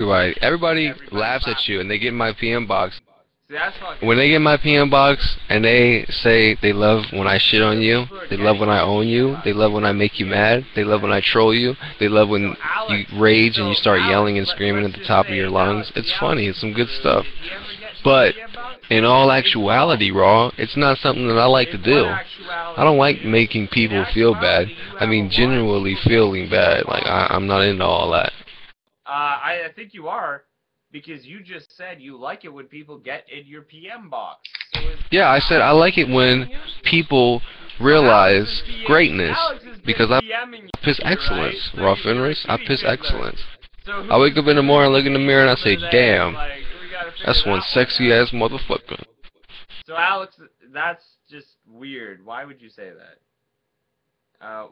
Everybody laughs at you and they get in my PM box. See, that's fucking When they get in my PM box and they say they love when I shit on you, they love when I own you, they love when I make you mad, they love when I troll you, they love when you rage and you start yelling and screaming at the top of your lungs. It's funny, it's some good stuff. But in all actuality, Raw, it's not something that I like to do. I don't like making people feel bad. I mean, genuinely feeling bad. Like, I'm not into all that. I think you are, because you just said you like it when people get in your PM box. So yeah, I said I like it when people realize greatness, because I piss excellence, Raw Fenris. I piss excellence. I wake up in the morning, look in the mirror, and I say, damn, that's one sexy-ass motherfucker. So, Alex, that's just weird. Why would you say that?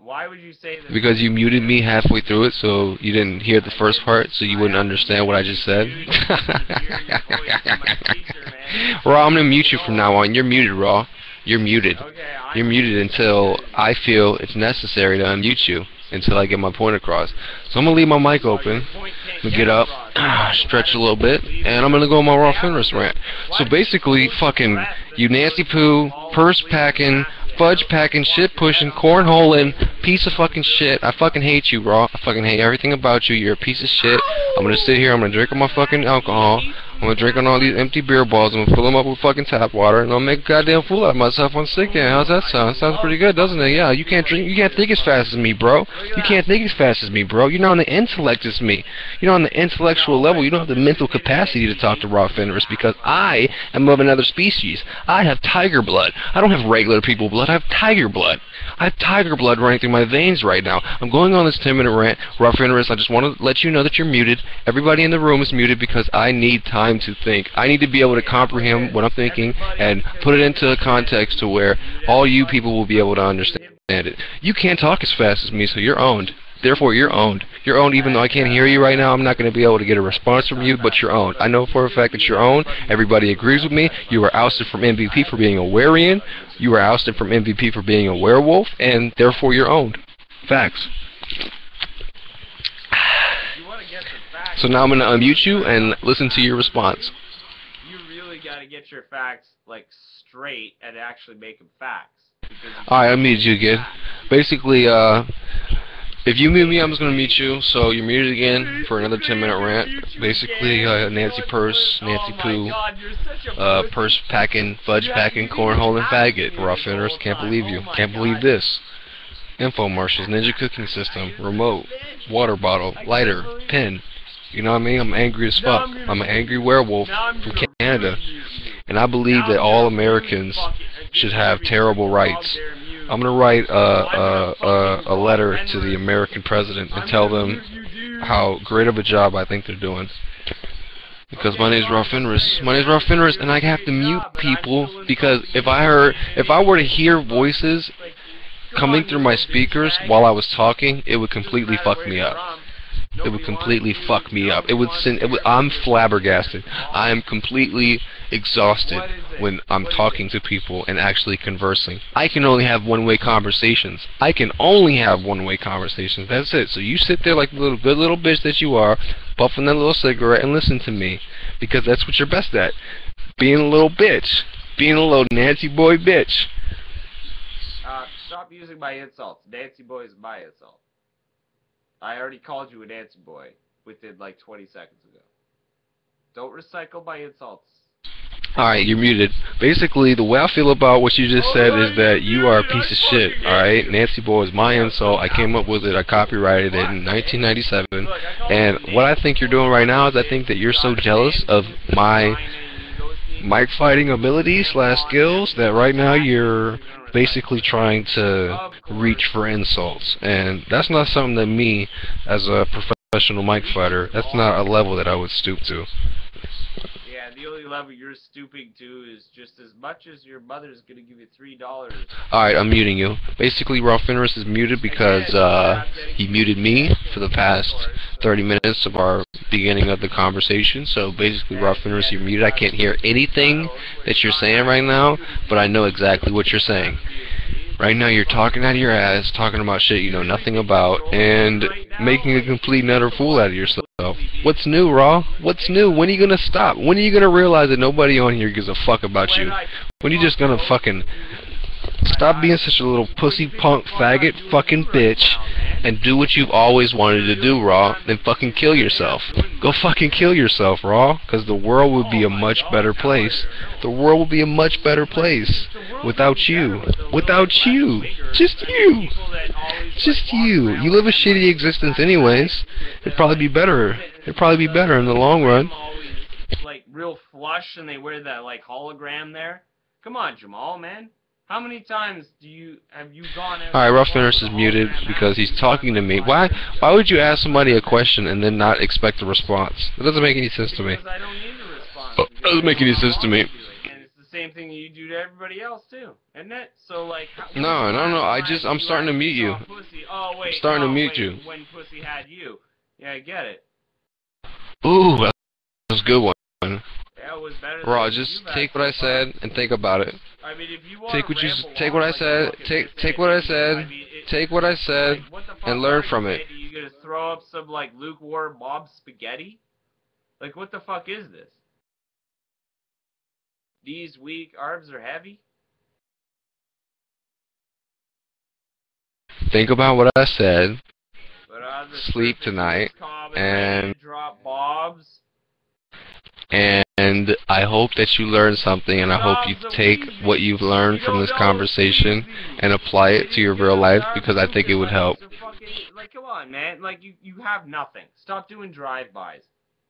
Why would you say that? Because you muted me halfway through it, so you didn't hear the first part, so you wouldn't understand what I just said. Raw, I'm gonna mute you from now on. You're muted, Raw. You're muted. You're muted until I feel it's necessary to unmute you, until I get my point across. So I'm gonna leave my mic open. I'm gonna get up, stretch a little bit, and I'm gonna go on my Raw Fenris rant. So basically, fucking, you Nancy Poo, purse packing, fudge packing, shit pushing, cornholing, piece of fucking shit. I fucking hate you, Raw. I fucking hate everything about you. You're a piece of shit. I'm gonna sit here, I'm gonna drink all my fucking alcohol. I'm gonna drink on all these empty beer balls. I'm gonna fill them up with fucking tap water, and I'll make a goddamn fool out of myself on sick day. How's that sound? Sounds pretty good, doesn't it? Yeah, you can't drink. You can't think as fast as me, bro. You can't think as fast as me, bro. You're not on the intellect as me. You're not on the intellectual level. You don't have the mental capacity to talk to Raw Fenris, because I am of another species. I have tiger blood. I don't have regular people blood. I have tiger blood. I have tiger blood running through my veins right now. I'm going on this 10-minute rant. Raw Fenris, I just want to let you know that you're muted. Everybody in the room is muted because I need time to think. I need to be able to comprehend what I'm thinking and put it into a context to where all you people will be able to understand it. You can't talk as fast as me, so you're owned. Therefore, you're owned. You're owned even though I can't hear you right now. I'm not going to be able to get a response from you, but you're owned. I know for a fact that you're owned. Everybody agrees with me. You were ousted from MVP for being a Warian. You were ousted from MVP for being a werewolf, and therefore you're owned. Facts. So now I'm going to unmute you and listen to your response. You really got to get your facts, like, straight and actually make them facts. Alright, I'll mute you again. Basically, if you mute me, I'm just going to mute you. So you're muted again for another 10-minute rant. Basically, Nancy Purse, Nancy Poo, purse packing, fudge packing, cornhole, and faggot. Raw Fenris, can't believe you. Can't believe this. Infomercials, ninja cooking system, remote, water bottle, lighter, pen. You know what I mean? I'm angry as fuck. I'm an angry werewolf from Canada. And I believe that all Americans should have terrible rights. I'm going to write a letter to the American president and tell them how great of a job I think they're doing. Because my name's Raw Fenris. My name's Raw Fenris, and I have to mute people because if I were to hear voices coming through my speakers while I was talking, it would completely fuck me up. It would completely fuck me up. I'm flabbergasted. I am completely exhausted when I'm talking to people and actually conversing. I can only have one-way conversations. I can only have one-way conversations. That's it. So you sit there like the good little bitch that you are, puffing that little cigarette and listen to me. Because that's what you're best at. Being a little bitch. Being a little Nancy boy bitch. Stop using my insults. Nancy boy is my insult. I already called you a Nancy boy within like 20 seconds ago. Don't recycle my insults. Alright, you're muted. Basically, the way I feel about what you just said is that you are a piece of shit, alright? Nancy boy is my insult. I came up with it. I copyrighted it in 1997. And what I think you're doing right now is I think that you're so jealous of my mic fighting abilities / skills that right now you're basically trying to reach for insults, and that's not something that me as a professional mic fighter, that's not a level that I would stoop to. Yeah, the only level you're stooping to is just as much as your mother's gonna give you $3. Alright, I'm muting you. Basically, Raw Fenris is muted because he muted me for the past 30 minutes of our beginning of the conversation. So basically, Raw Fenris, you're muted. I can't hear anything that you're saying right now, but I know exactly what you're saying. Right now, you're talking out of your ass, talking about shit you know nothing about, and making a complete and utter fool out of yourself. yourself. What's new, Raw? What's new? When are you gonna stop? When are you gonna realize that nobody on here gives a fuck about you? When are you just gonna fucking stop being such a little pussy punk faggot fucking bitch and do what you've always wanted to do, Raw, and fucking kill yourself. Go fucking kill yourself, Raw, because the world would be a much better place. The world would be a much better place without you. Without you. Just you. Just you. You live a shitty existence anyways. It'd probably be better. It'd probably be better in the long run. Like real flush and they wear that like hologram there. Come on, Jamal, man. How many times have you gone? Alright, 1rawfenris is muted because he's talking to me. Why would you ask somebody a question and then not expect a response? It doesn't make any sense to me. Because I don't need a response. It doesn't make any sense to me. And it's the same thing you do to everybody else too, isn't it? So like. No. I'm starting to mute you. Oh wait. I'm starting to mute you. When pussy had you. Yeah, I get it. Ooh, that was a good one. Yeah, it was better. Raw, just take what I said and think about it. I mean, if you want take what I said, take what I said, take what I said, and learn from it. Are you gonna throw up some like lukewarm mob spaghetti? Like, what the fuck is this? These weak arms are heavy. Think about what I said. Sleep tonight, and drop bombs. And I hope that you learn something, and I hope you take what you've learned from this conversation and apply it to your real life, because I think it would help. Like, come on, man. Like, you have nothing. Stop doing drive-bys.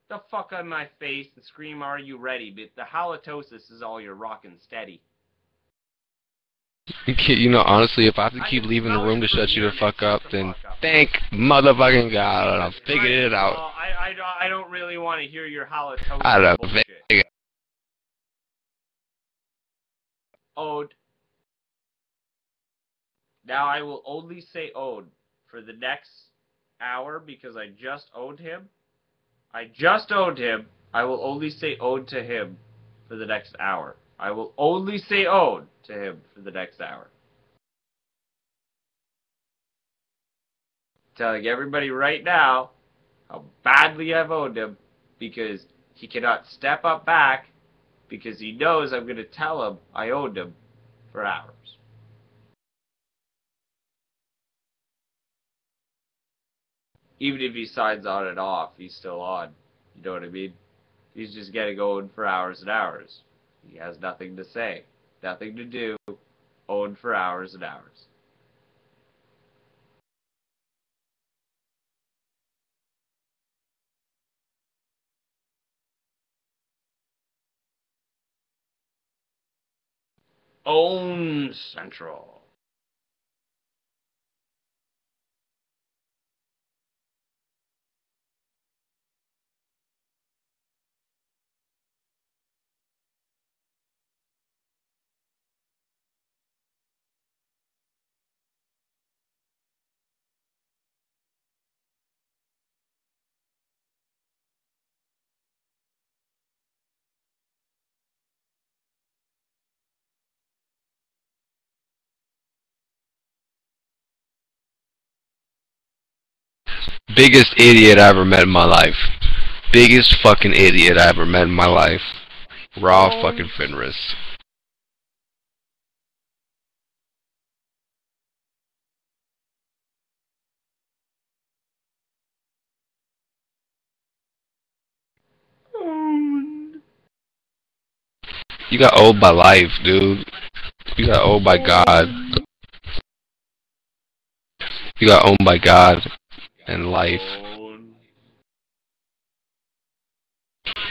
The fuck on my face and scream, are you ready? But the halitosis is all you're rocking steady. You know, honestly, if I have to keep leaving the room to shut you the fuck up, then thank motherfucking God, I've figured it out. Well, I don't really want to hear your halitosis I don't bullshit. Ode. Now I will only say ode for the next hour because I just owed him. I just owed him. I will only say ode to him for the next hour. I will only say ode to him for the next hour. Telling everybody right now how badly I've owed him because he cannot step up back because he knows I'm going to tell him I owed him for hours. Even if he signs on and off, he's still on. You know what I mean? He's just getting owed for hours and hours. He has nothing to say, nothing to do, owned for hours and hours. Own Central. Biggest idiot I ever met in my life. Biggest fucking idiot I ever met in my life. 1rawfenris. You got old by life, dude. You got old by God. You got owned by God and life.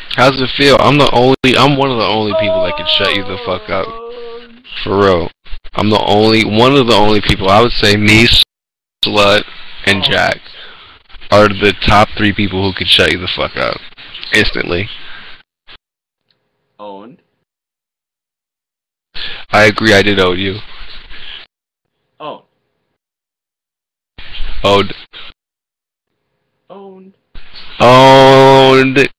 How's it feel? I'm one of the only people that can shut you the fuck up. For real. I'm one of the only people. I would say me, Slut, and Jack are the top 3 people who can shut you the fuck up. Instantly. Owned. I agree, I did owe you. Owned. Owed. Owned. Owned.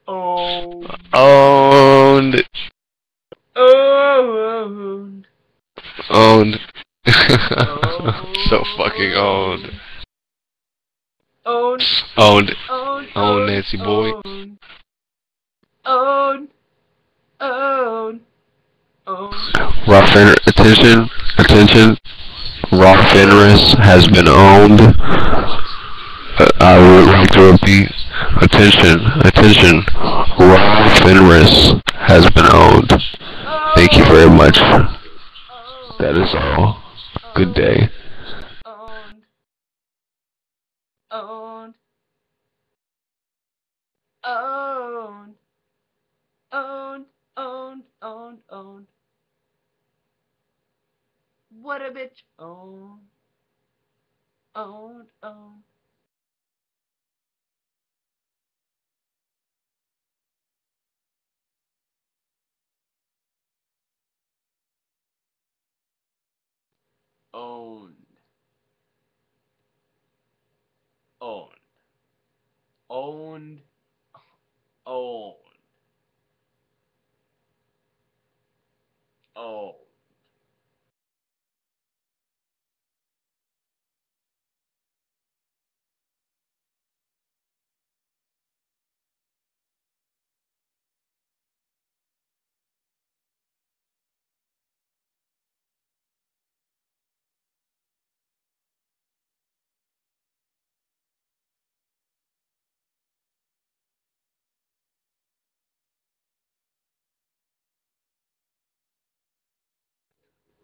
Owned. Owned. Owned. Owned. So fucking owned. Own. Owned. Own. Own Nancy boy. Own. Own. Own. Own. Attention, attention. 1rawfenris has been owned. I would like to repeat. Attention. 1rawfenris has been owned. Thank you very much. That is all. Good day. Owned. Owned. Owned. Owned. Owned. Owned. Owned. What a bitch. Owned. Owned. Owned. Owned. Owned. Owned. Owned. Owned.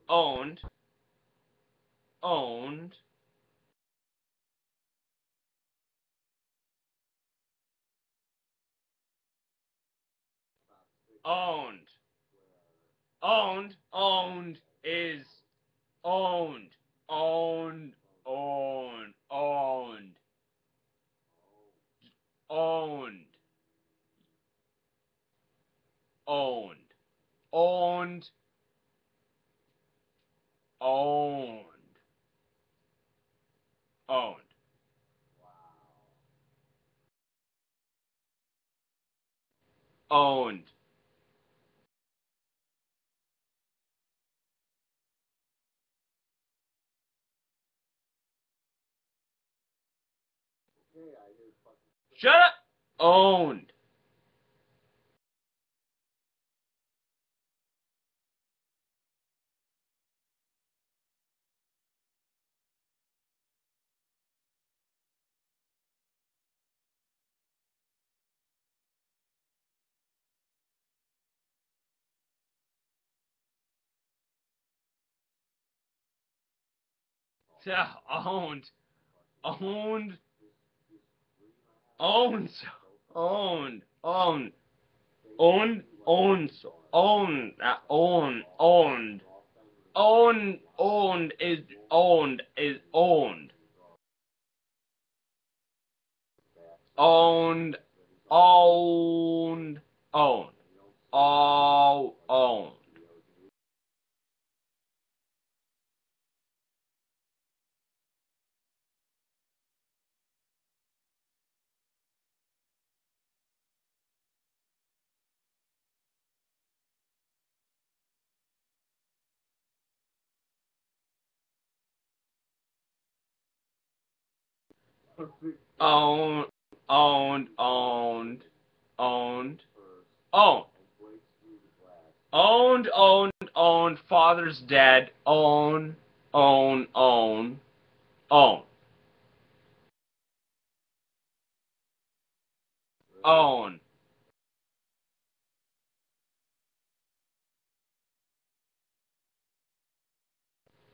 Owned. Owned. Owned. Owned. Owned is owned. Owned. Owned. Owned. Owned. Owned. Owned. Owned. Owned. Owned. Shut up. Owned. Yeah, owned. Owned. Owned. Owned. Owned. Owned. Owned. Owned. Owned. Owned. Owned. Owned is owned is owned. Owned. Owned. Owned. All owned. Owned. Owned. Owned. Owned. Owned. Owned. Owned. Owned. Father's dead. Own. Own. Own. Own. Own.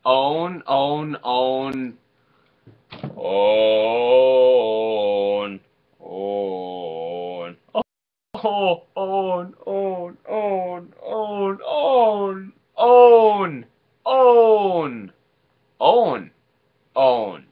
Own. Own. Own. Own. Own. Oh, own. Own. Own. Own. Own. Own. Own. Own. Own.